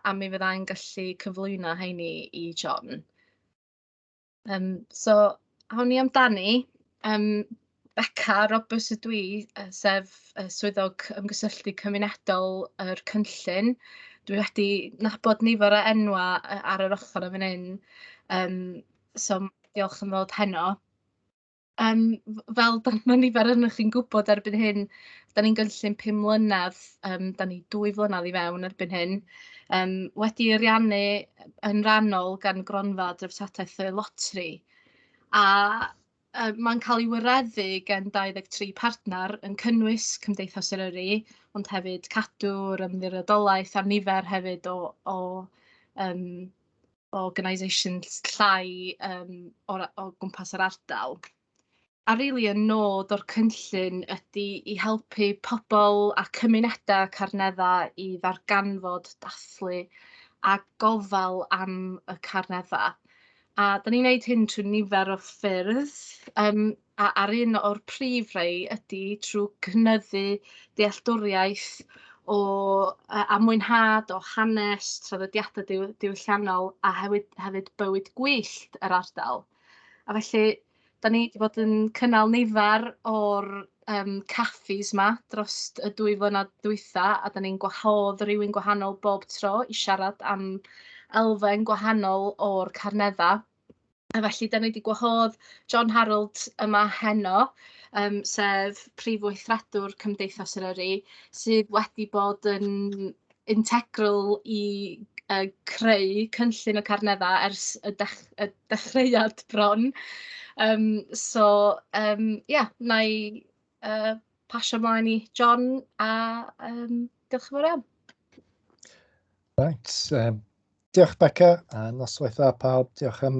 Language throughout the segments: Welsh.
a mi fyddai'n gallu cyflwyno heini i John. So, awn ni amdani. Beca Roberts ydw i, sef swyddog ymgysylltu cymunedol yr cynllun. Dwi wedi nabod nifer o enwau ar yr ochr o fan hyn, so diolch yn fawr heno. Fel mae nifer yno chi'n gwybod erbyn hyn, da ni'n gynllun 5 mlynedd, da ni 2 flynedd i fewn erbyn hyn, wedi ariannu yn rhannol gan gronfa Dreftadaeth y Lotri, a mae'n cael ei wyreddu gan 23 partner yn cynnwys Cymdeithas Eryri, ond hefyd Cadwr, Ymddiriedolaeth a nifer hefyd o organisations llai o gwmpas yr ardal. A rili y nod o'r cynllun ydy i helpu pobl a cymunedau Carneddau i ddarganfod, dathlu a gofal am y Carneddau. A da ni'n gwneud hyn trwy nifer o ffyrdd, a'r un o'r prif rei ydy trwy cynyddu dealltwriaeth a mwynhad o hanes, traddodiadau diwylliannol a hefyd bywyd gwyllt yr ardal. A felly, da ni wedi bod yn cynnal nifer o'r caffis yma dros y 2 flynedd dwytha, a da ni'n gwahodd rywun gwahanol bob tro i siarad am elfen gwahanol o'r Carneddau. A felly, da ni wedi gwahodd John Harold yma heno, sef prif weithredwr Cymdeithas Eryri, sydd wedi bod yn integral i creu cynllun y Carneddau ers y dechreuad bron. Na i pasio ymlaen i John a diolch yn fawr iawn. Right, diolch Beca, a noswaith dda pawb, diolch am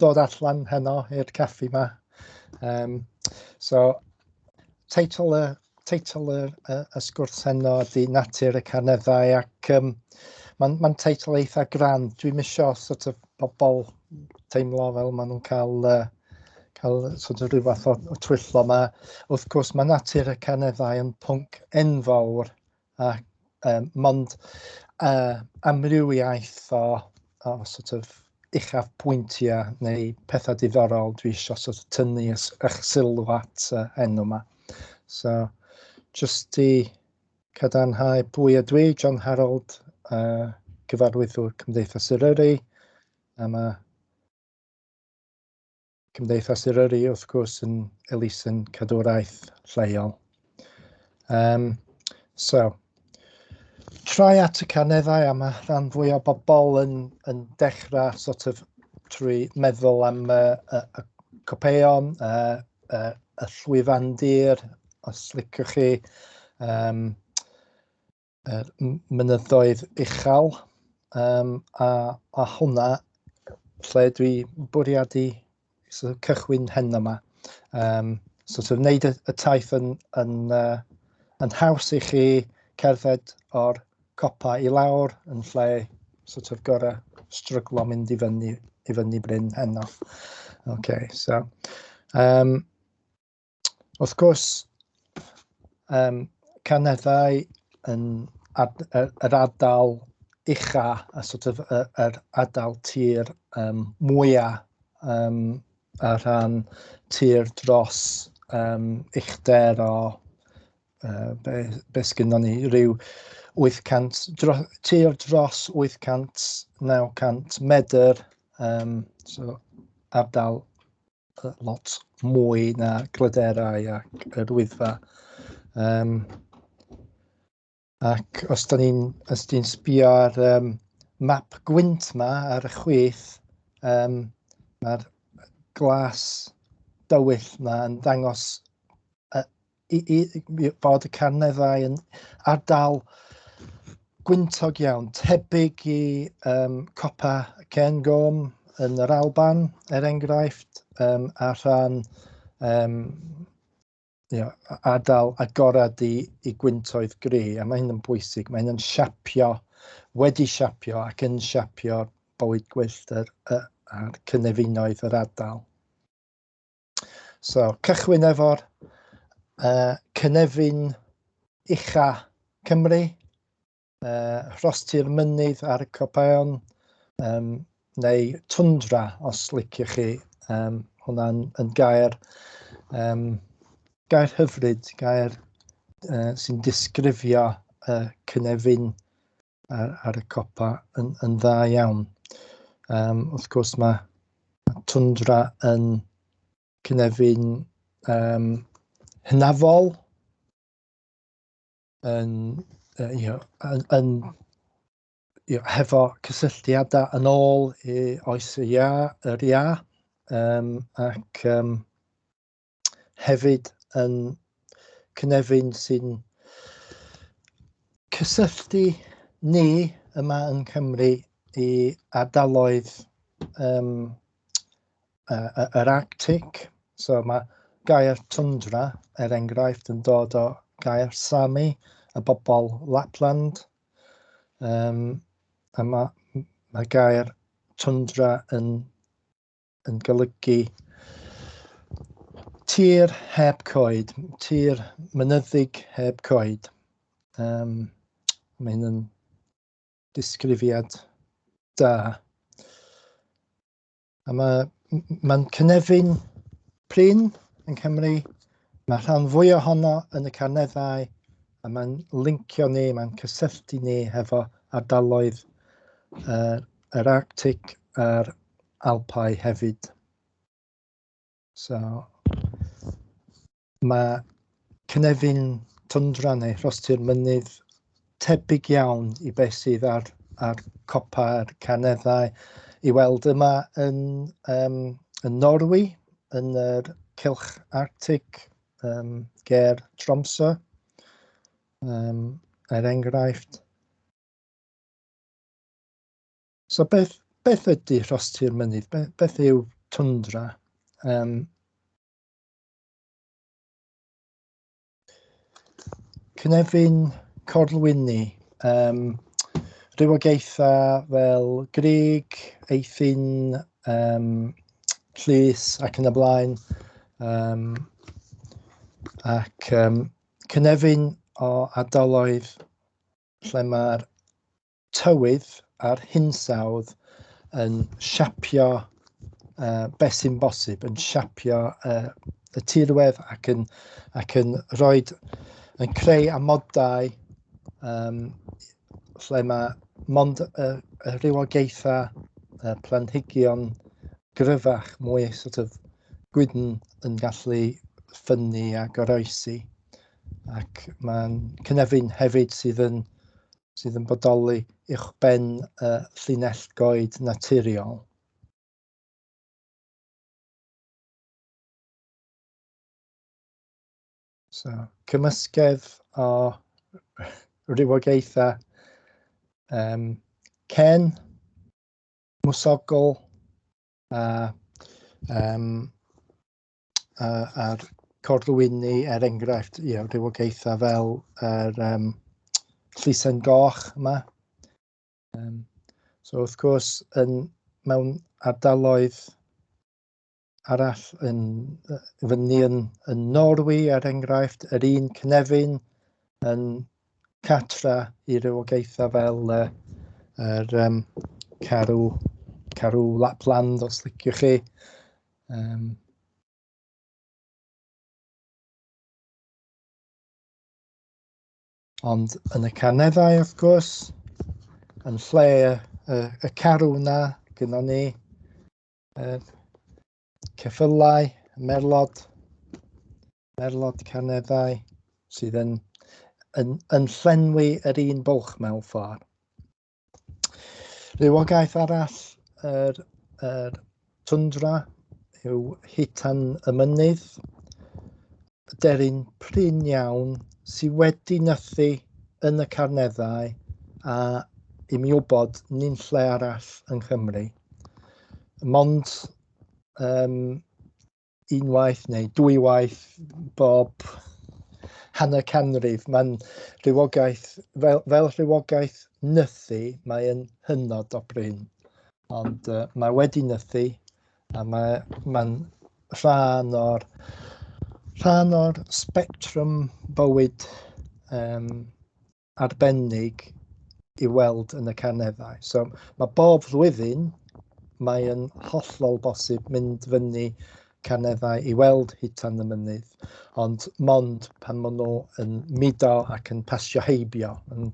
dod allan heno i'r caffi yma. Teitl y sgwrs heno ydy Natur y Carneddau, ac mae'n teitl eitha gran. Dwi'n misio sort of bobl teimlo fel maen nhw'n cael sort of rhyw fath o twyllo yma. Wrth gwrs, mae Natur y Carneddau yn pwnc enfawr, a mond amrywiaeth o sort of uchaf pwyntiau neu pethau diddorol dwi eisiau sort of tynnu eich sylw at enw yma. So, jyst i cadarnhau pwy ydw i, John Harold, gyfarwyddwr Cymdeithas Eryri, a mae Cymdeithas Eryri wrth gwrs yn elusen cadwraeth lleol. Trai at y Carneddau, a mae rhan fwy o bobl yn dechrau sort of trwy meddwl am y copeuon, y llwyfandir, os licwch chi, mynyddoedd uchel, a hwnna lle dwi bwriadu cychwyn heno yma. Sort of wneud y taith yn haws i chi cerdded o'r copa i lawr yn lle sort of gorau stryglo mynd i fyny bryn heno. Okay, so wrth gwrs, Carneddau yn yr ardal ucha, a sort of yr ardal tir mwyaf a rhan tir dros uchder o be sgynnon ni, ryw 800, tir dros 800-900 medr, so ardal lot mwy na glyderau ac yr Wyddfa. Ac os ti'n sbio ar map gwynt yma ar y chwith, mae'r glas dywyll yma yn dangos bod y Carneddau yn ardal gwyntog iawn, tebyg i copa Cairngorm yn yr Alban, enghraifft, a rhan ardal agorad i gwyntoedd gri, a mae hyn yn bwysig. Mae hyn yn wedi siapio ac yn siapio bywyd gwyllt a'r cynefinoedd yr ardal. So, cychwyn efo'r cynefin ucha Cymru, rhostir mynydd ar y copaon, neu Tundra, os liciwch chi. Hwnna'n gair, gair hyfryd, gair sy'n disgrifio Cynefin ar y copa yn dda iawn. Wrth gwrs mae Tundra yn Cynefin hynafol, hefo cysylltiadau yn ôl i oes yr ia, ac hefyd yn Cynefin sy'n cysylltu ni yma yn Cymru i ardaloedd yr Arctic. So mae gair Tundra, enghraifft, yn dod o gair Sami, y bobl Lapland. A mae gair Tundra yn golygu tir heb coed, tir mynyddig heb coed. Mae hyn yn disgrifiad da. A mae'n Cynefin prin yn Cymru. Mae rhan fwy ohono yn y Carneddau, a mae'n lincio ni, mae'n cysylltu ni hefo ardaloedd yr Arctic a'r Alpau hefyd. So, mae Cynefin Tundra neu rhostir mynydd tebyg iawn i beth sydd ar copa'r Carneddau i weld yma yn Norwy, yn yr cylch Arctic, ger Tromsø, enghraifft. So beth ydy rhostir mynydd? Beth yw Tundra? Cynefin Corlwynni, rywogaethau fel Grieg, Eithin, Llys ac yn y blaen. Ac Cynefin o ardaloedd lle mae'r tywydd a'r hinsawdd yn siapio beth sy'n bosib, yn siapio y tirwedd ac yn creu amodau lle mae mond y rywogaethau, planhigion gryfach, mwy sort of gwydn yn gallu ffynnu a goroesi. Ac mae'n Cynefin hefyd sydd yn bodoli uwchben llinell goed naturiol. So, cymysgedd o rywogaethau cen, mwsogol a'r Corlwynni, enghraifft, rywogaethau fel yr Llysen Goch yma. So wrth gwrs, mewn ardaloedd arall fyny yn Norwy, enghraifft, yr un Cynefin yn catra i rywogaethau fel yr Carw Lapland, os liciwch chi. Ond yn y Carneddau, wrth gwrs, yn lle y carw yna, gynnon ni ceffylau, merlod Carneddau, sydd yn llenwi yr un bwlch mewn ffordd. Rywogaeth arall, yr Tundra, yw Hutan y Mynydd, deryn prin iawn sydd wedi nythu yn y Carneddau a i mi wybod ni'n lle arall yng Nghymru. Mond unwaith neu dwywaith bob hanner canrif, mae'n rywogaeth, fel rywogaeth nythu, mae'n hynod o brin. Ond mae wedi nythu a mae'n rhan o'r spectrwm bywyd arbennig i weld yn y Carneddau. So mae bob flwyddyn, mae'n hollol bosib mynd fyny Carneddau i weld Hutan y Mynydd, ond mond pan maen nhw yn mudo ac yn pasio heibio, yn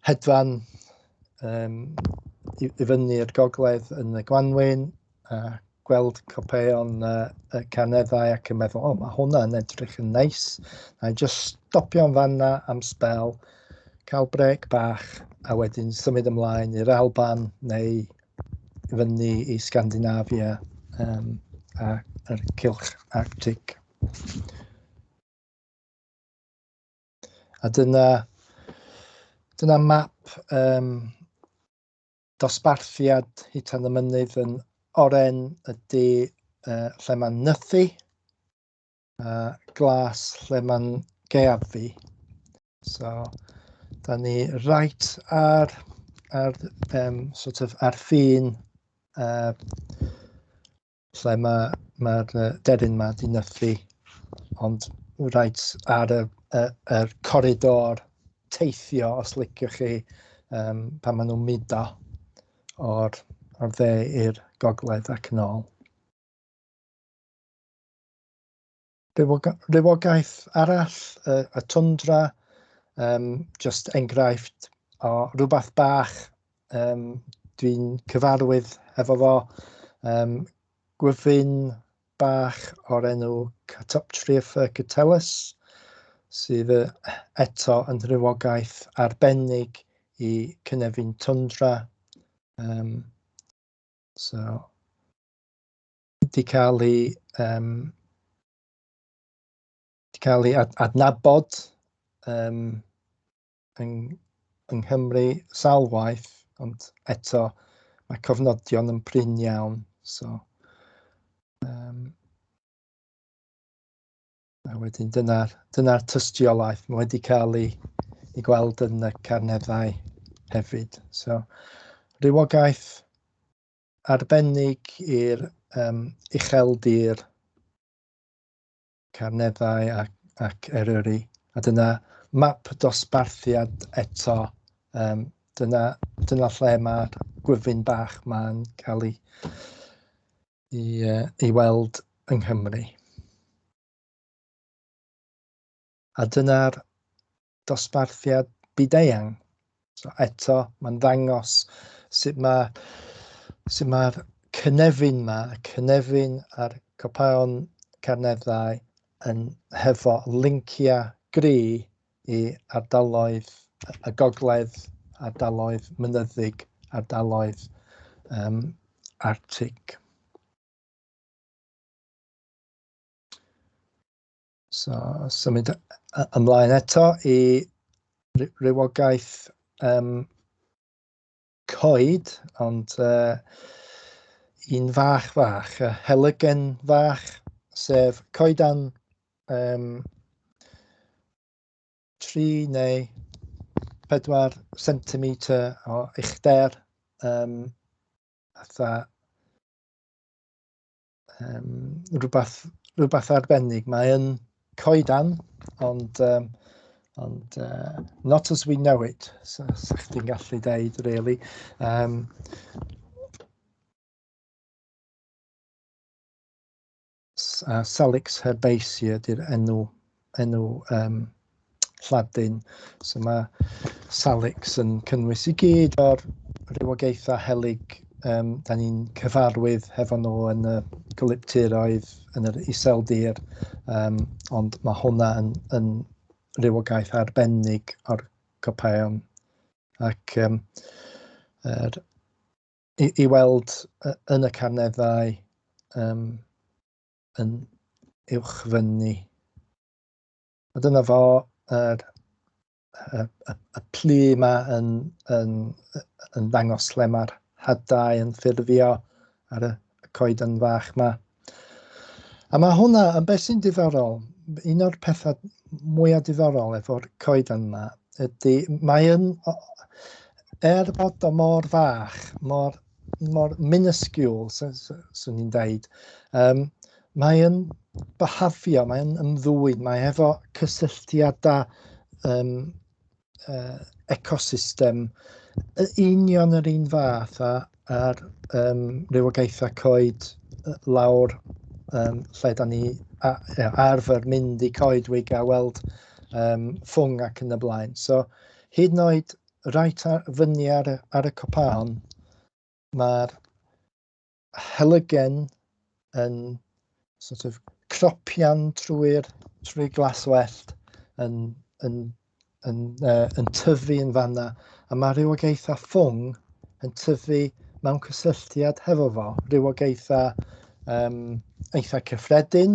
hedfan i fyny i'r gogledd yn y Gwanwyn, a gweld copeuon y Carneddau ac yn meddwl, mae hwnna'n edrych yn neis. Na i just stopio'n fanna am spel, cael brec bach, a wedyn symud ymlaen i'r Alban neu fyny i Scandinavia a yr cylch Arctic. A dyna map dosbarthiad Hutan y Mynydd. Yn oren ydy lle mae'n nythu, a glas lle mae'n geafu. So, da ni right ar ffin lle mae'r deryn yma di nythu, ond right ar y coridor teithio, os liciwch chi, pan maen nhw'n mudo o'r dde i'r gogledd ac yn ôl. Rywogaeth arall, y Tundra, just enghraifft o rhywbeth bach dwi'n cyfarwydd efo fo, gwyfyn bach o'r enw Catoptriophycatelus, sydd eto yn rywogaeth arbennig i Cynefin Tundra. So, wedi cael ei adnabod yng Nghymru salwaith, ond eto mae cofnodion yn prin iawn. So, a wedyn dyna'r tystiolaeth. Mae wedi cael ei gweld yn y Carneddau hefyd. So, rywogaeth arbennig i'r iseldir, Carneddau ac Eryri. A dyna map dosbarthiad eto. Dyna lle mae'r gwyfyn bach ma'n cael ei weld yng Nghymru. A dyna'r dosbarthiad byd-eang. So eto, mae'n ddangos sut mae'r cynefin yma, y cynefin a'r copaon Carneddau yn hefo linciau gry i ardaloedd y gogledd, ardaloedd mynyddig, ardaloedd Arctic. So, symud ymlaen eto i rywogaeth coed, ond un fach, y helygen fach, sef coedan 3 neu 4 centimetr o uchder, rhywbeth arbennig. Mae yn coedan, ond not as we know it, so chdi'n gallu deud, really. Salix herbaceae di'r enw Lladin. So mae salix yn cynnwys i gyd o'r rywogaethau helyg da ni'n cyfarwydd hefo nhw yn y golypturoedd, yn yr iseldir, ond mae hwnna yn rywogaeth arbennig o'r copaon. Ac i weld yn y Carneddau yn uwchfynnu. A dyna fo, y plu yma yn dangos lle mae'r hadau yn ffurfio ar y coedan fach yma. A mae hwnna yn beth sy'n diddorol. Un o'r pethau mwyaf diddorol efo'r coedan yma ydy mae'n, bod o mor fach, mor minuscule, swn i'n deud, mae'n byhafio, mae'n ymddwyn, mae efo cysylltiadau ecosystem union yr un fath a'r rywogaethau coed lawr lle da ni arfer mynd i coedwig a weld ffwng ac yn y blaen. So, hyd yn oed reit fyny ar y copaon, mae'r helygen yn sort of cropian trwy glaswellt yn tyfu yn fanna, a mae rywogaethau ffwng yn tyfu mewn cysylltiad hefo fo. Rywogaethau eitha cyffredin,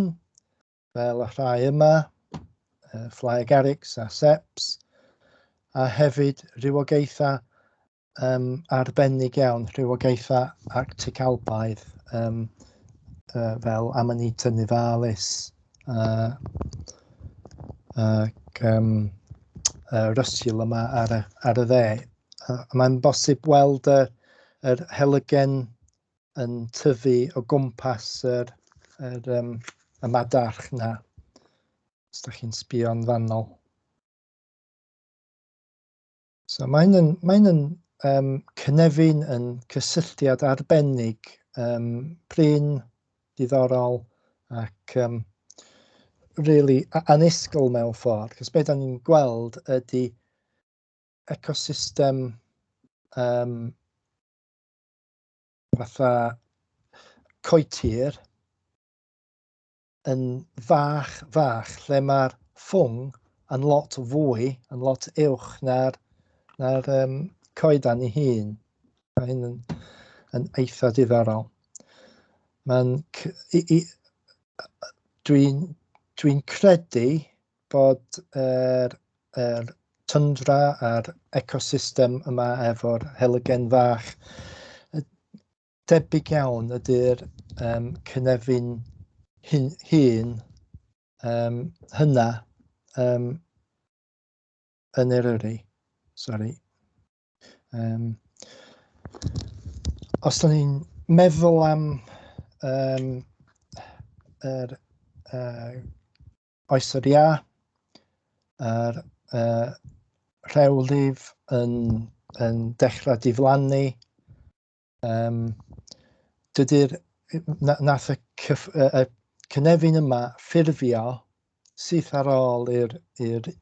fel y rhai yma, Phlyagarics a seps, a hefyd rywogaethau arbennig iawn, rywogaethau Arctic Alpaidd, fel Amanita nivalis ac Russell yma ar y dde. Mae'n bosib weld yr helygen yn tyfu o gwmpas y madarch na, os da chi'n sbio'n fannol. So mae'n Cynefin yn cysylltiad arbennig, prin, diddorol ac really annisgwyl mewn ffordd. Cos beth da ni'n gweld ydy ecosystem fatha coetir yn fach, lle mae'r ffwng yn lot fwy, yn lot uwch na'r coedan ei hun. Mae hyn yn eitha diddorol. Dwi'n credu bod yr Tundra a'r ecosystem yma efo'r helygen fach debyg iawn ydy'r Cynefin hun hynna yn Eryri. Sorry. Os da ni'n meddwl am yr oeso'r iâ, yr rhewlif yn dechrau diflannu, nath y Cynefin yma ffurfio syth ar ôl i'r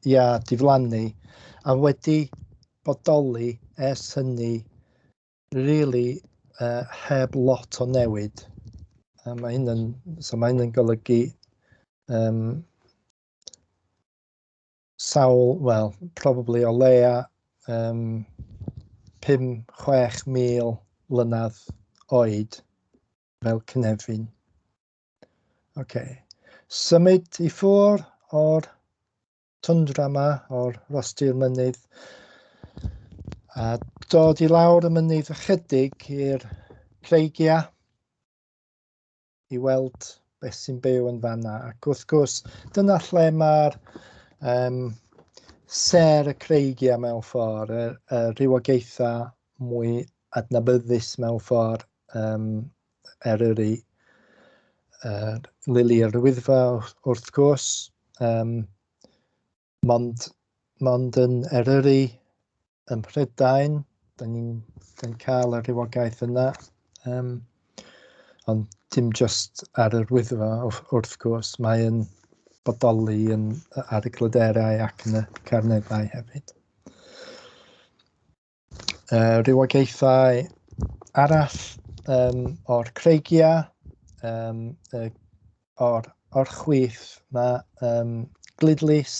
iâ diflannu, a wedi bodoli ers hynny really heb lot o newid. Mae hyn yn golygu sawl, well, probably o leia 5-6 mil mlynedd oed fel Cynefin. Symud i ffwr o'r Tundra yma, o'r rostir mynydd, a dod i lawr y mynydd ychydig i'r Creigiau i weld beth sy'n byw yn fanna. Ac wrth gwrs, dyna lle mae'r ser y Creigiau mewn ffordd, y rywogaethau mwy adnabyddus mewn ffordd Eryri. Lili'r Wyddfa wrth gwrs, mond yn Eryri ym Mhrydain, da ni'n cael y rywogaeth yna, ond dim just ar yr Wyddfa wrth gwrs, mae'n bodoli ar y Glyderau ac yn y Carneddau hefyd. Rywogaethau arall o'r Creigiau, o'r chwith mae glidlys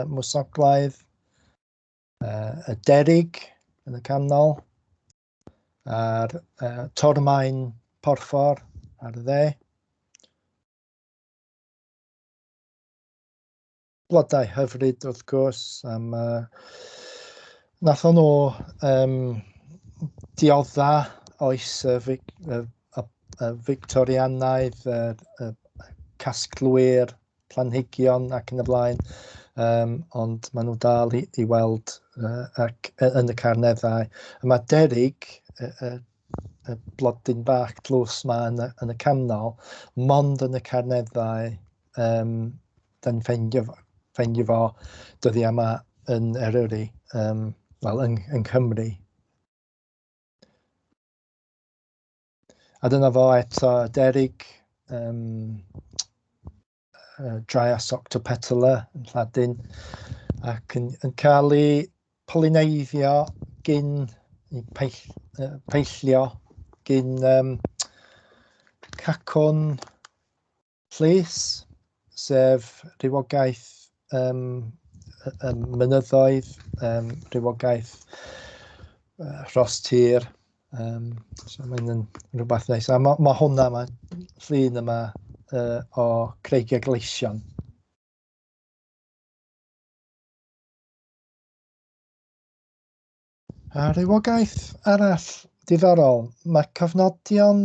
mwsoglaidd, y derig yn y canol, a'r tormain porffor ar y dde. Blodau hyfryd wrth gwrs, nath nhw diodda oes y Victorianaidd, y casglwyr, planhigion ac yn y blaen, ond maen nhw dal i weld yn y Carneddau. Mae derig, y blodyn bach tlws yma yn y canol, mond yn y Carneddau, da'n ffeindio fo dyddiau yma yn Eryri. yng Nghymru. A dyna fo eto derig Dryas octopetala yn Lladin, ac yn cael ei polyneiddio gyn peillio gyn cacwn llys, sef rywogaeth mynyddoedd, rywogaeth rhostir. So mae'n rhywbeth neis. A mae hwnna, mae llun yma o Creigiau gleision. A rywogaeth arall diddorol, mae cofnodion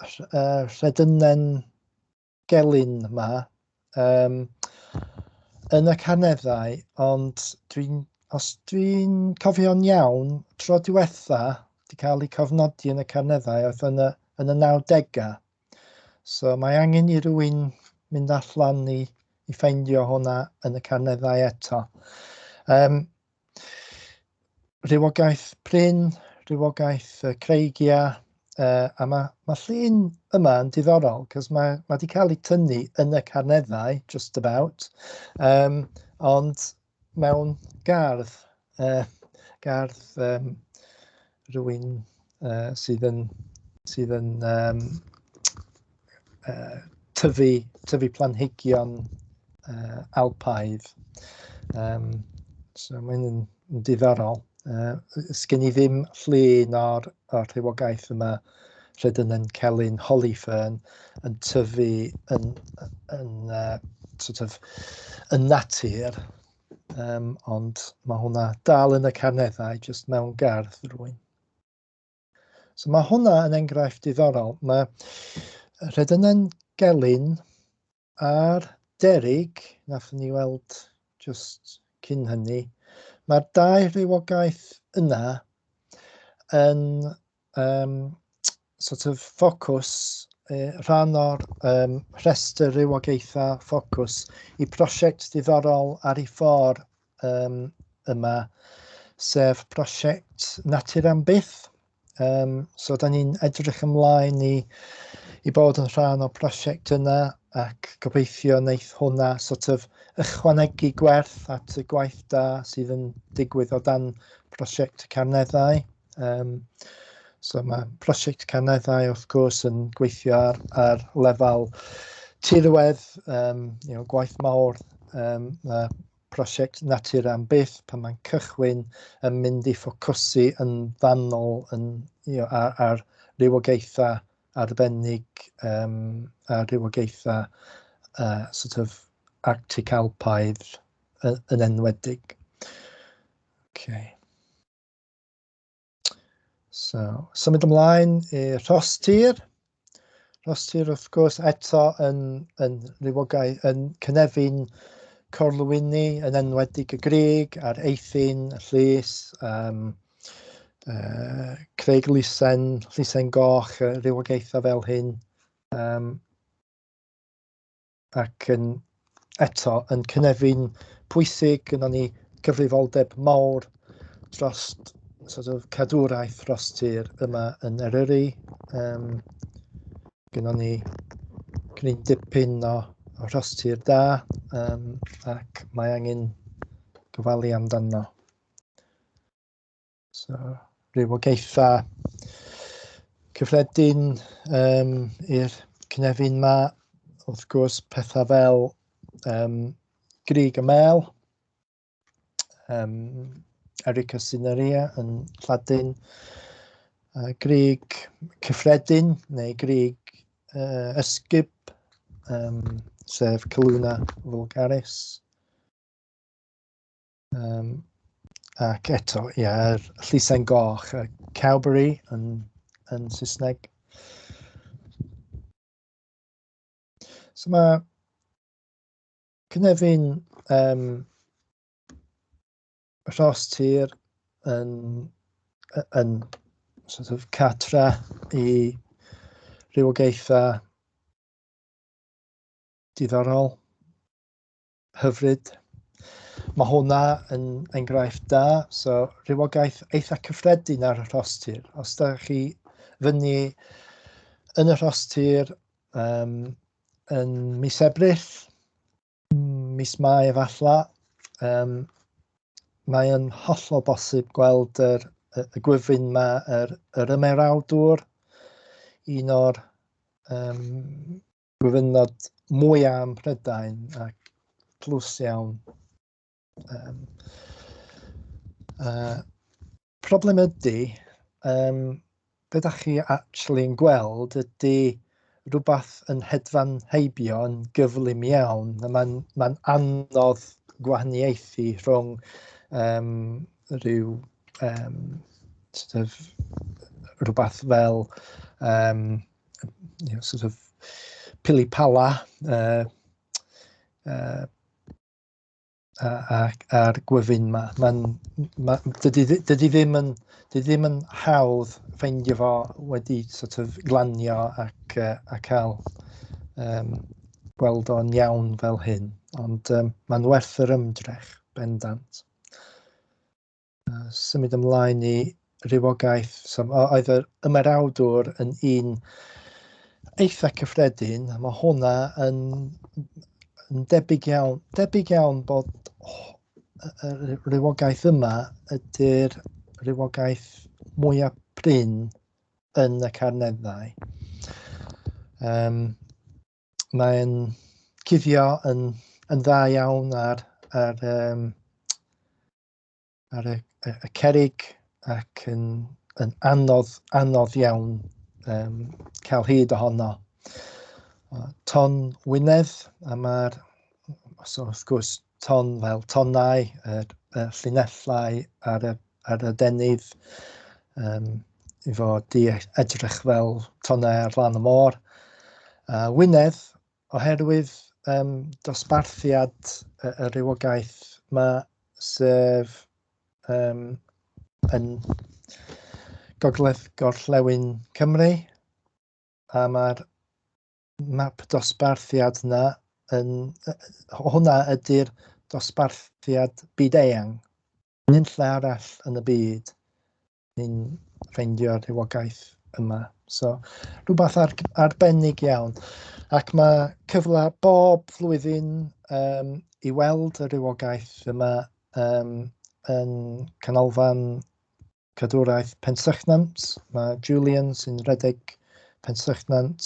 rhedynen gelyn yma yn y Carneddau, ond os dwi'n cofio'n iawn, tro diwetha wedi cael ei cofnodi yn y Carneddau oedd yn y 90au. So mae angen i rywun mynd allan i ffeindio hwnna yn y Carneddau eto. Rywogaeth prin, rywogaeth Creigiau, a mae llun yma yn diddorol, cos mae wedi cael ei tynnu yn y Carneddau, just about, ond mewn gardd, rhywun sydd yn tyfu planhigion alpaidd. So mae'n diddorol. Sgen i ddim llun o'r rhywogaeth yma rhedynen celyn Hollyfern yn tyfu yn natur, ond mae hwnna dal yn y Carneddau, jyst mewn gardd rhywun. So mae hwnna yn enghraifft diddorol. Mae rhedynen gelyn a'r derig, nathon ni weld jyst cyn hynny, mae'r dau rywogaeth yna yn ffocws, rhan o'r rhestr rywogaethau ffocws i prosiect diddorol ar ei ffordd yma, sef prosiect Natur am byth. So da ni'n edrych ymlaen i bod yn rhan o prosiect yna, ac gobeithio wneith hwnna ychwanegu gwerth at y gwaith da sydd yn digwydd o dan prosiect Carneddau. So mae prosiect Carneddau wrth gwrs yn gweithio ar lefel tirwedd, gwaith mawr. Mae prosiect Natur am byth, pan mae'n cychwyn, yn mynd i ffocysu yn fanwl ar rywogaethau arbennig a rywogaethau Arctic alpaidd yn enwedig. Okay. So, symud ymlaen i'r rhostir. Rhostir wrth gwrs eto yn rywogaeth, yn Cynefin Corlwynni, yn enwedig y grug, a'r eithin, y llys, Craig Lysen goch, rywogaethau fel hyn. Ac eto yn Cynefin pwysig, gyda ni gyfrifoldeb mawr dros cadwraeth rhostir yma yn Eryri. Gyda ni gryn dipyn o rhostir da, ac mae angen gofalu amdano. So, rywogaethau cyffredin i'r Cynefin yma, wrth gwrs pethau fel grug y mel, Erica cinerea yn Lladin, grug cyffredin neu grug ysgyb, sef Calluna vulgaris. Ac eto, yr llysen goch, Cowberry yn Saesneg. So mae Cynefin rhostir yn catra i rywogaethau diddorol, hyfryd. Ma' hwnna yn enghraifft da, so rywogaeth eitha cyffredin ar y rhostir. Os da chi fyny yn y rhostir yn mis Ebrill, mis Mai efallai, mae yn hollol bosib gweld y gwyfyn yma, yr Ymerawdwr, un o'r gwyfynod mwyaf ym Mhrydain ac tlws iawn. Problem ydy, be da chi actually'n gweld ydy rhywbeth yn hedfan heibio yn gyflym iawn. Mae'n anodd gwahaniaethu rhwng rhyw rhywbeth fel sort of pilipala a'r gwyfyn yma. Dydy ddim yn hawdd ffeindio fo wedi sort of glanio ac cael gweld o'n iawn fel hyn, ond mae'n werth yr ymdrech bendant. Symud ymlaen i rywogaeth, oedd yr Ymerawdwr yn un eitha cyffredin, mae hwnna yn debyg iawn bod y rywogaeth yma ydy'r rywogaeth mwyaf prin yn y Carneddau. Mae'n cuddio yn dda iawn ar y cerrig ac yn anodd iawn cael hyd ohono. Ton Wynedd, a mae'r, wrth gwrs, ton fel tonnau, y llinellau ar y denydd, i fod i edrych fel tonnau ar lan y môr. Wynedd, oherwydd dosbarthiad y rywogaeth yma, sef yn gogledd gorllewin Cymru, a mae'r map dosbarthiad yna, hwnna ydy'r dosbarthiad byd-eang. Nid lle arall yn y byd ni'n ffeindio'r rywogaeth yma. So, rhywbeth arbennig iawn. Ac mae cyfle bob flwyddyn i weld y rywogaeth yma yn canolfan cadwraeth Pensychnant. Mae Julian sy'n redeg Pensychnant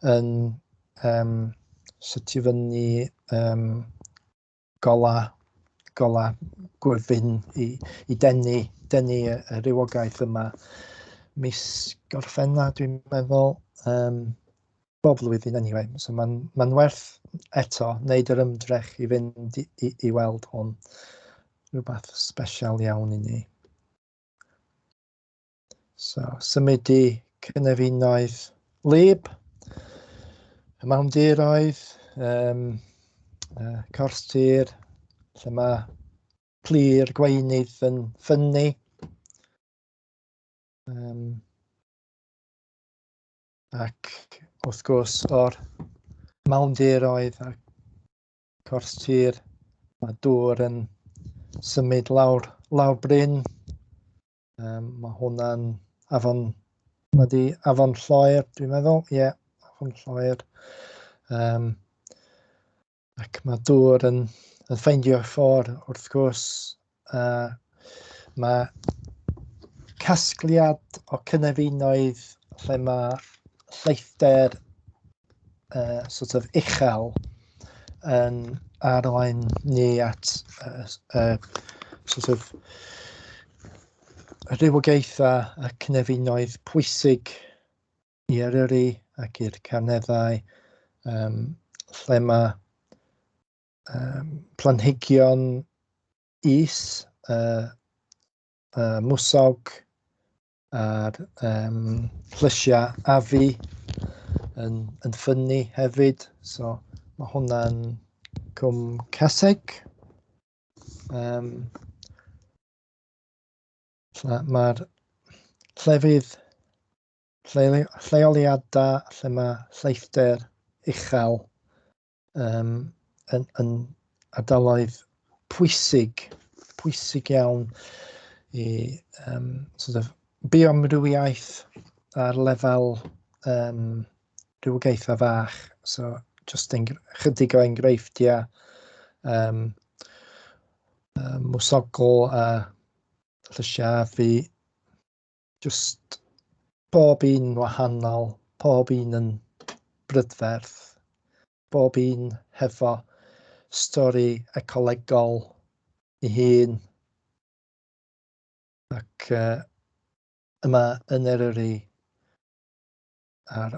yn sytio fyny gola gwyfyn i denu y rywogaeth yma. Mis Gorffennaf, dwi'n meddwl, bob flwyddyn anyway. So mae'n werth eto wneud yr ymdrech i fynd i weld hwn. Rhywbeth sbesial iawn i ni. So, symud i Cynefinoedd Wlyb, y Mewndiroedd, Cors Tir, lle mae plir gweinydd yn ffynnu. Ac wrth gwrs o'r Mewndiroedd a Cors Tir, mae dŵr yn symud lawr bryn. Mae hwnna'n afon Lloer, dwi'n meddwl. Ie, afon Lloer. Ac mae dŵr yn ffeindio ffordd, wrth gwrs. Mae casgliad o cynefinoedd lle mae lleithder sort of uchel yn arwain ni at sort of rywogaethau a cynefinoedd pwysig i Eryri ac i'r Carneddau, lle mae planhigion is, mwsog a'r llysiau afu yn ffynnu hefyd. So mae hwnna'n cwm caseg. Mae'r lleoliadau lle mae lleithder uchel yn ardaloedd pwysig iawn i sort of bioamrywiaeth ar lefel rhywogaethau fach. So, just chydig o enghreifftiau mwsogol a llysiau fi. Just bob un wahanol, pob un yn brydferth, bob un hefo stori ecolegol ei hun. Ac yma yn Eryri, ar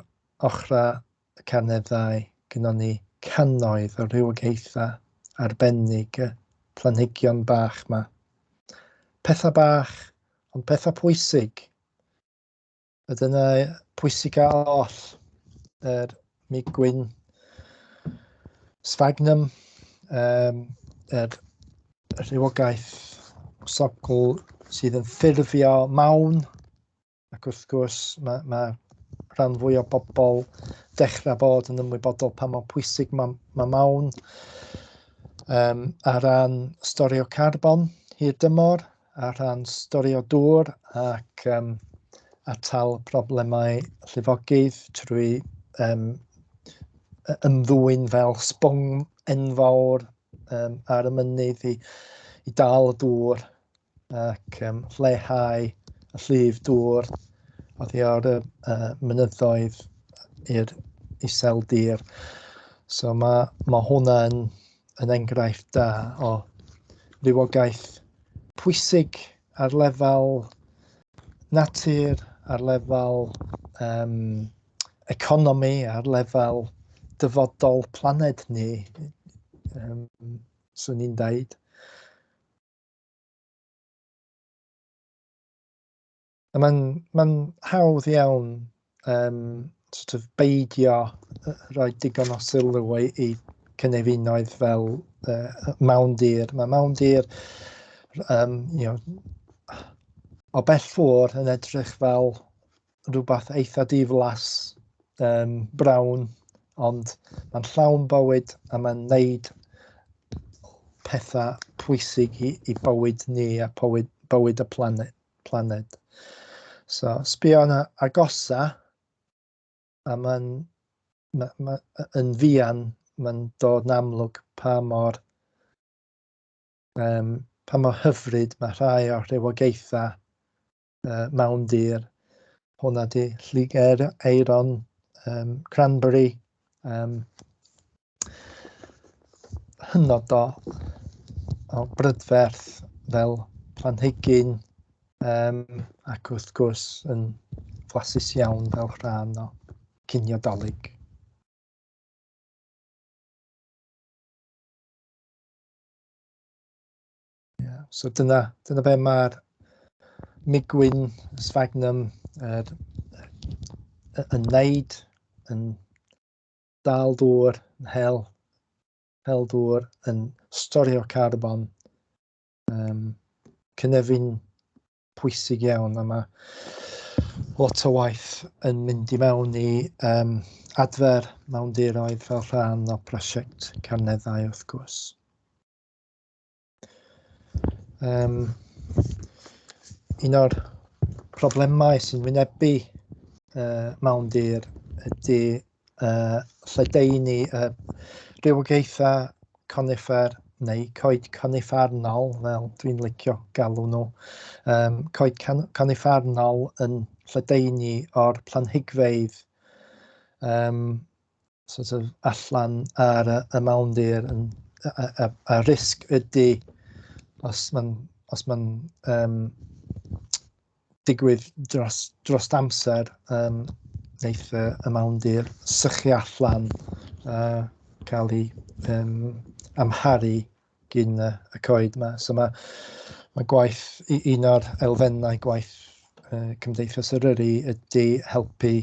ochrau y Carneddau, gynnon ni cannoedd o rywogaethau arbennig, y planhigion bach yma. Pethau bach, ond pethau pwysig. A dyna pwysig a oll, Migwyn, Sphagnum, rywogaeth sogl sydd yn ffurfio mawn, ac wrth gwrs mae rhan fwy o bobl dechrau bod yn ymwybodol pa mor pwysig mae mawn a ran stori o carbon hir dymor, a rhan stori o dŵr ac atal problemau llifogydd trwy ymddwyn fel sbwng enfawr ar y mynydd i dal y dŵr ac lleihau y llif dŵr oddi o'r mynyddoedd i'r iseldir. So mae hwnna yn enghraifft da o rywogaeth pwysig ar lefel natur, ar lefel economi, ar lefel dyfodol planed ni, swn i'n dweud. Mae'n hawdd iawn sort of beidio rhoi digon o sylw i cynefinoedd fel mawndir. Mae mawndir o bell ffwr yn edrych fel rhywbeth eitha diflas, brawn, ond mae'n llawn bywyd a mae'n neud pethau pwysig i bywyd ni a bywyd y planed. So, sbio yna agosa, a yn fuan, mae'n dod yn amlwg pa mor hyfryd mae rhai o'r rywogaethau mawndir. Hwna di Llugaeron, Cranberry, hynod o brydferth fel Planhigyn, ac wrth gwrs yn flasus iawn fel rhan o cinio dolig. So dyna be mae'r Migwyn, Sphagnum yn neud, yn dal dŵr, yn hel dŵr, yn storio carbon, Cynefin pwysig iawn, a mae lot o waith yn mynd i mewn i adfer mawndiroedd fel rhan o prosiect Carneddau wrth gwrs. Un o'r problemau sy'n wynebu mawndir ydy lledaenu rywogaethau conifer neu coed coniffernol, fel dwi'n licio galw nhw. Coed coniffernol yn lledaenu o'r planhigfeydd sort of allan ar y mawndir. A risg ydy, os mae'n digwydd dros amser, wneith y mawndir sychu allan, cael ei amharu gyn y coed yma. So mae gwaith, un o'r elfennau gwaith Cymdeithas Eryri ydy helpu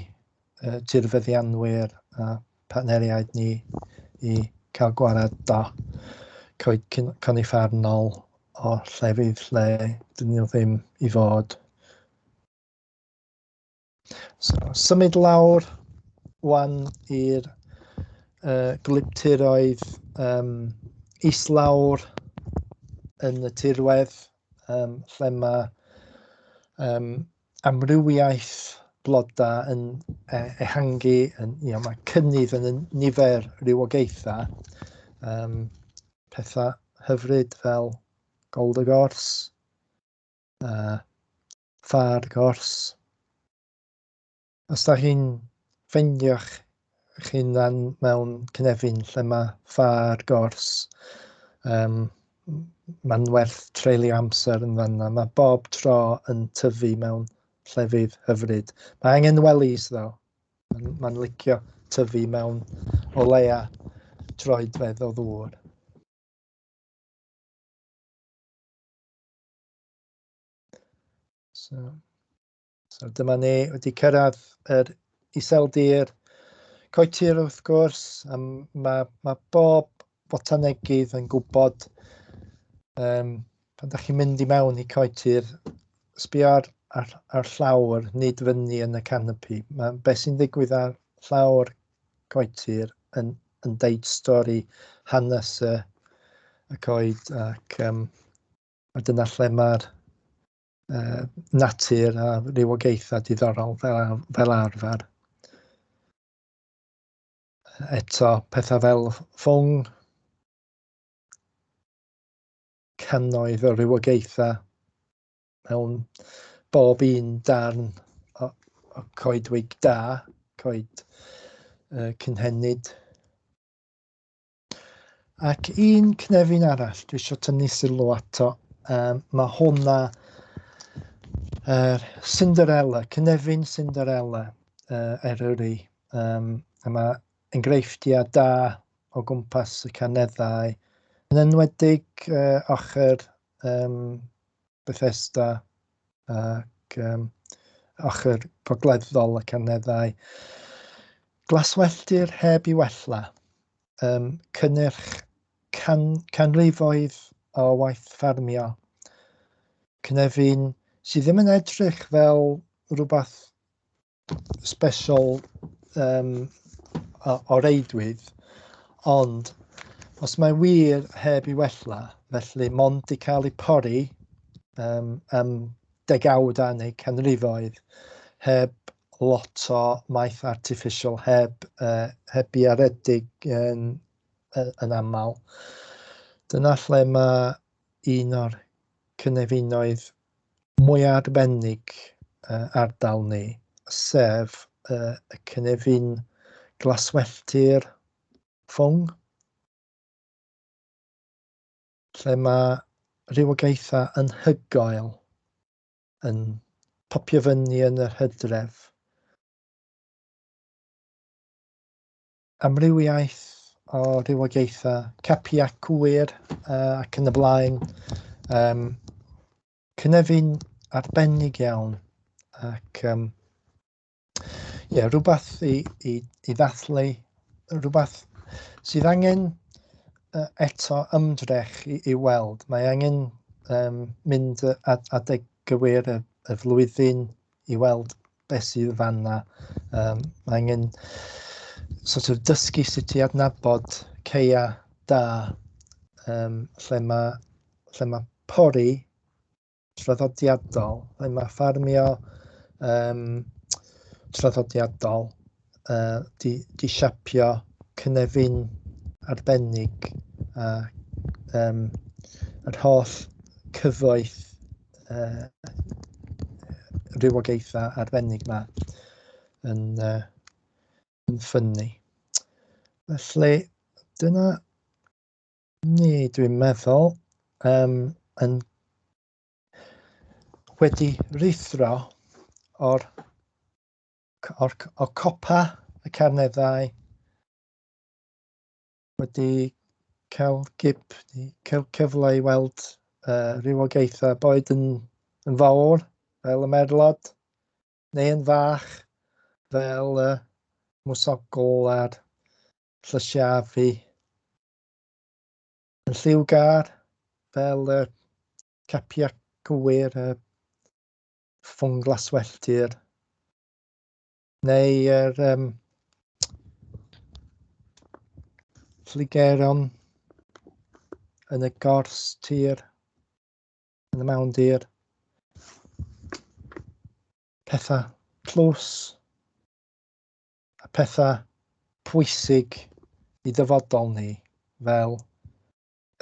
tirfeddianwyr a partneriaid ni i cael gwared o coed coniffernol o llefydd lle dyn nhw ddim i fod. So, symud lawr wan i'r gwlypturoedd islawr yn y tirwedd, lle mae amrywiaeth blodau yn ehangu, mae cynnydd yn y nifer rywogaethau, pethau hyfryd fel gold y gors, ffa'r gors. Os da chi'n ffeindio'ch hunan mewn Cynefin lle mae ffa'r gors, mae'n werth treulio amser yn fan'na. Mae bob tro yn tyfu mewn llefydd hyfryd. Mae angen welis ddo. Mae'n licio tyfu mewn o leia troedfedd o ddŵr. So dyma ni wedi cyrraedd yr iseldir. Coetir wrth gwrs, mae bob botanegydd yn gwybod pan da chi'n mynd i mewn i coetir, sbio ar llawr, nid fyny yn y canopi. Beth sy'n digwydd ar llawr coetir yn deud stori hanes y coed, ac dyna lle mae'r natur a rywogaethau diddorol fel arfer. Eto, pethau fel ffwng, cannoedd o rywogaethau mewn bob un darn o coedwig da, coed cynhenid. Ac un cnefin arall dwi eisiau tynnu sylw ato, mae hwnna Cinderella, Cynefin Cinderella Eryri. Mae enghreifftiau da o gwmpas y Carneddau, yn enwedig ochr Bethesda ac ochr gogleddol y Carneddau. Glaswelltir heb i wella, cynnyrch canrifoedd o waith ffarmio. Cynefin sydd ddim yn edrych fel rhywbeth special o reidwydd, ond os mae wir heb i wella, felly mond i cael ei pori am degawdau neu canrifoedd, heb lot o maith artificial, heb i aredig yn aml. Dyna lle mae un o'r cynefinoedd mwy arbennig ardal ni, sef y cynefin glaswelltir ffwng, lle mae rywogaethau anhygoel yn popio fyny yn yr Hydref. Amrywiaeth o rywogaethau, capia cwyr ac yn y blaen. Cynefin arbennig iawn, ac rhywbeth i ddathlu, rhywbeth sydd angen eto ymdrech i weld. Mae angen mynd adeg gywir y flwyddyn i weld beth sydd fan'na. Mae angen sort of dysgu sut i adnabod ceia da, lle mae pori traddodiadol, lle mae ffarmio traddodiadol di siapio cynefin arbennig a yr holl cyfoeth rywogaethau arbennig yma yn ffynnu. Felly dyna ni, dwi'n meddwl, yn wedi rithro o'r copa y Carneddau, wedi cael cyfle i weld rywogaethau boed yn fawr fel y merlod, neu yn fach fel mwsogl a'r llysiafu, yn lliwgar fel capia cwyr, ffwng glaswelltir, neu yr Llugaeron yn y gors tir, yn y mewndir, pethau tlws, a pethau pwysig i dyfodol ni, fel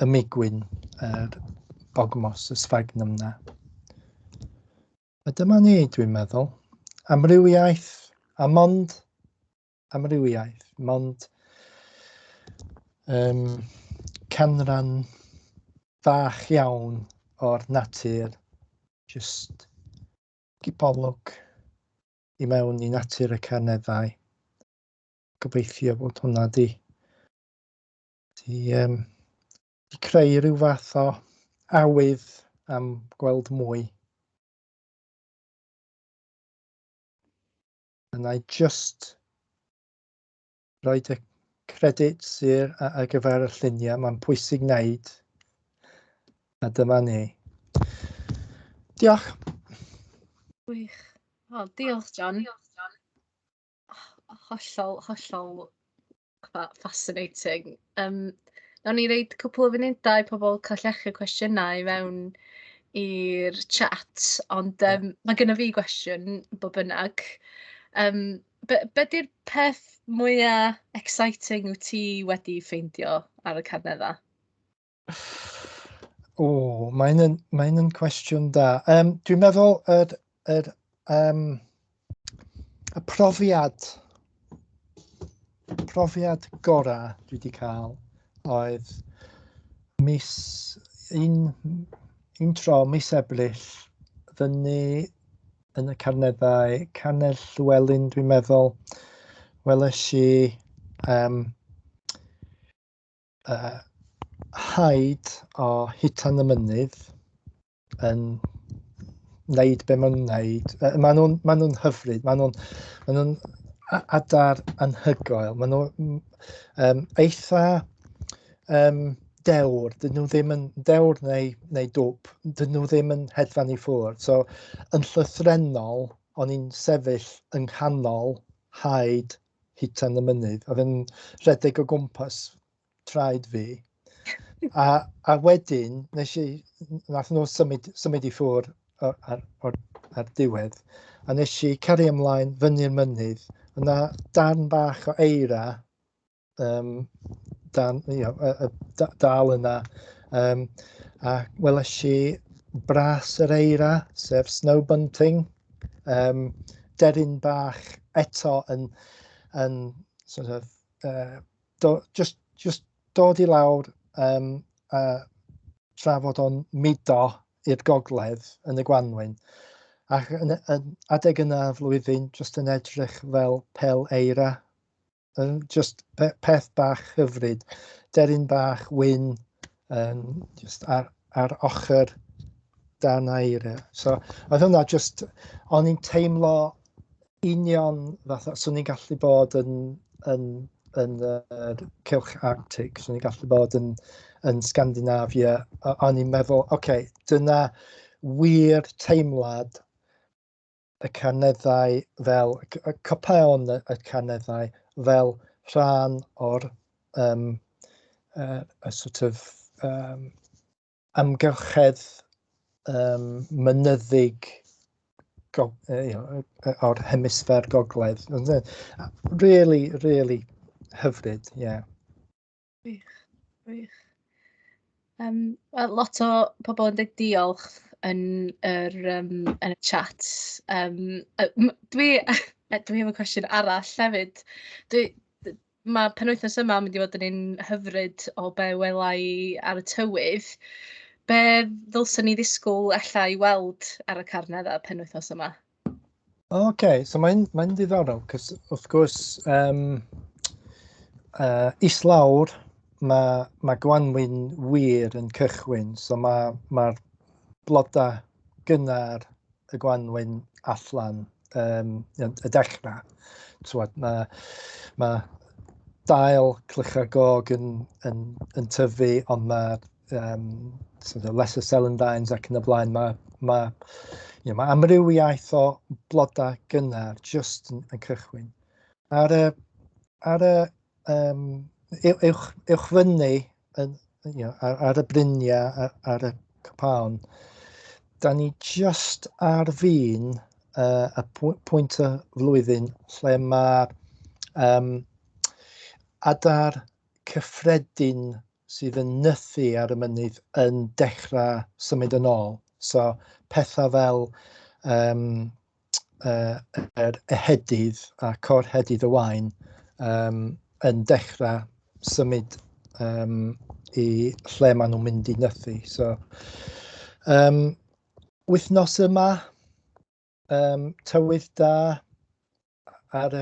y Migwyn, yr bogmos, y Sphagnum na. A dyma ni, dwi'n meddwl, amrywiaeth, a mond amrywiaeth, mond canran fach iawn o'r natur, just gipolwg i mewn i natur y Carneddau. Gobeithio bod hwnna di creu rhyw fath o awydd am gweld mwy. A na i just roed y credit ar gyfer y lluniau, mae'n pwysig wneud. A dyma ni. Diolch. Gwych. O, diolch, John. Hollol fascinating. Nawn ni reid cwpl o funudau i pobl cael llechu cwestiynau i mewn i'r chat, ond mae gennym fi gwestiwn, bob bynnag. Be di'r peth mwyaf exciting wyt ti wedi ffeindio ar y Carneddau? O, mae'n cwestiwn da. Dwi'n meddwl y profiad gorau dwi wedi cael oedd un tro mis Ebrill fyny yn y Carneddau, Canel Llywelyn, dwi'n meddwl, weles i haid o Hutan y Mynydd yn wneud be maen nhw'n wneud. Maen nhw'n hyfryd, maen nhw'n adar anhygoel, maen nhw'n eitha dewr, dyn nhw ddim yn dewr neu dwp, dyn nhw ddim yn hedfan i ffwrdd. So, yn llythrenol, o'n i'n sefyll yng nghanol haid Hutan y Mynydd. Oedd yn rhedeg o gwmpas traed fi. A wedyn, nath nhw symud i ffwrdd ar diwedd. A nes i cario ymlaen fyny'r mynydd. Yna darn bach o eira, dal yna, a weles i bras yr eira, sef snow bunting, deryn bach eto yn sort of, just dod i lawr a trafod o'n mudo i'r gogledd yn y Gwanwyn. Ac adeg yna flwyddyn, just yn edrych fel pel eira. Just peth bach hyfryd, deryn bach wyn, just ar ochr dan eira. So, oedd hwnna just, o'n i'n teimlo union fatha, swn i'n gallu bod yn cylch Arctic, swn i'n gallu bod yn Scandinavia. O'n i'n meddwl, oce, dyna wir teimlad y Carneddau fel, y copaon y Carneddau fel rhan o'r sort of amgylchedd mynyddig o'r hemisffer gogledd. Really, really hyfryd, yeah. Wych. Lot o pobl yn dweud diolch yn y chat. Dwi efo cwestiwn arall hefyd. Mae penwythnos yma yn mynd i fod yn un hyfryd o be wela i ar y tywydd. Be ddylswn ni ddisgwyl ella i weld ar y Carneddau penwythnos yma? OK, so mae'n diddorol, cos wrth gwrs islawr mae Gwanwyn wir yn cychwyn, so mae'r blodau gynnar y Gwanwyn allan y dechrau. Mae dail clycha gog yn tyfu, ond mae lesser celandines ac yn y blaen. Mae amrywiaeth o blodau gynnar just yn cychwyn. Ar y uwch fyny, ar y bryniau, ar y copaon, da ni just ar fin y pwynt y flwyddyn lle mae adar cyffredin sydd yn nythu ar y mynydd yn dechrau symud yn ôl. So pethau fel yr ehedydd a corhedydd y wain yn dechrau symud i lle maen nhw'n mynd i nythu. So, wythnos yma, tywydd da ar y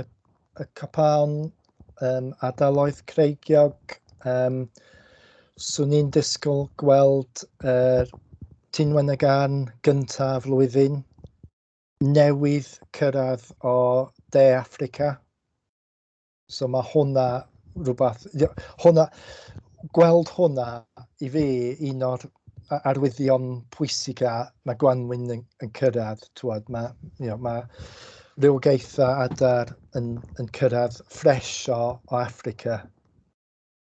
copaon ardaloedd Creigiog. Swn i'n disgwyl gweld tinwen y garn gyntaf flwyddyn newydd cyrraedd o De Affrica. So mae hwnna rhywbeth, gweld hwnna i fi un o'r arwyddion pwysicaf mae Gwanwyn yn cyrraedd. Mae rywogaethau adar yn cyrraedd ffres o Affrica.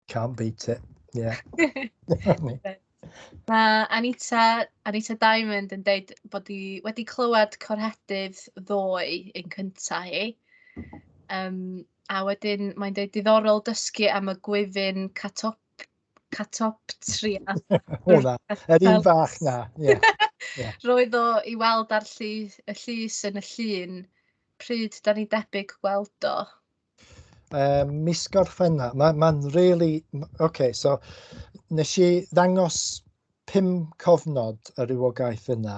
Can't beat it. Yeah. Mae Anita Diamond yn dweud bod hi wedi clywed corhedydd ddoe yn cyntaf hi. A wedyn mae'n dweud diddorol dysgu am y gwifin catoptria. Hwna, yr un fach na. Yeah. Yeah. Roedd o i weld ar y llys yn y llun. Pryd da ni debyg gweld o? Mis Gorffennaf. Mae'n really... OK, so nes i ddangos 5 cofnod y rywogaeth yna.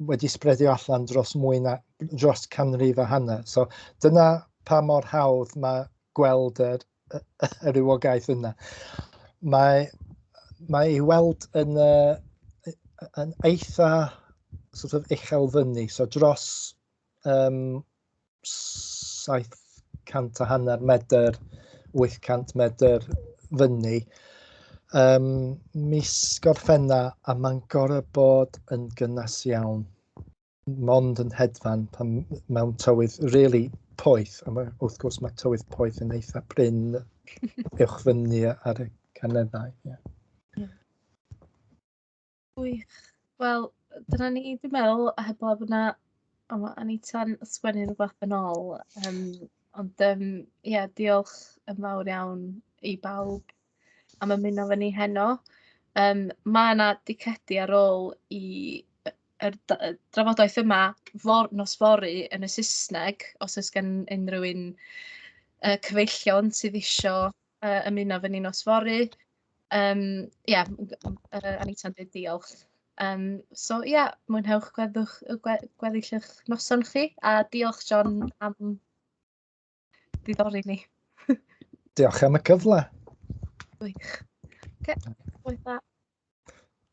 Wedi spredio allan dros canrif a hanner. So dyna pa mor hawdd mae gweld y rywogaeth yna. Mae i weld yn eitha sort of uchelfynnu. So dros 700 a hanner medr, 800 medr fyny. Mis Gorffennaf, a mae'n gorau bod yn gynnas iawn. Mond yn hedfan mewn tywydd really poeth. A wrth gwrs mae tywydd poeth yn eitha prin uwchfynnu ar y Carneddau. Yeah. Wych. Wel, dyna ni, dwi'n meddwl, a heblaw bod yna Anita'n sgwennu rhywbeth yn ôl. Ond diolch yn fawr iawn i bawb am ymuno efo ni heno. Mae yna dicedi ar ôl i drafodaeth yma nos fory yn y Saesneg, os oes gen unrhyw un cyfeillion sydd isio ymuno efo ni nos fory. Anita'n dweud diolch. Mwynhewch gweddill eich noson chi, a diolch John am diddori ni. Diolch am y cyfle. Gwych. Okay,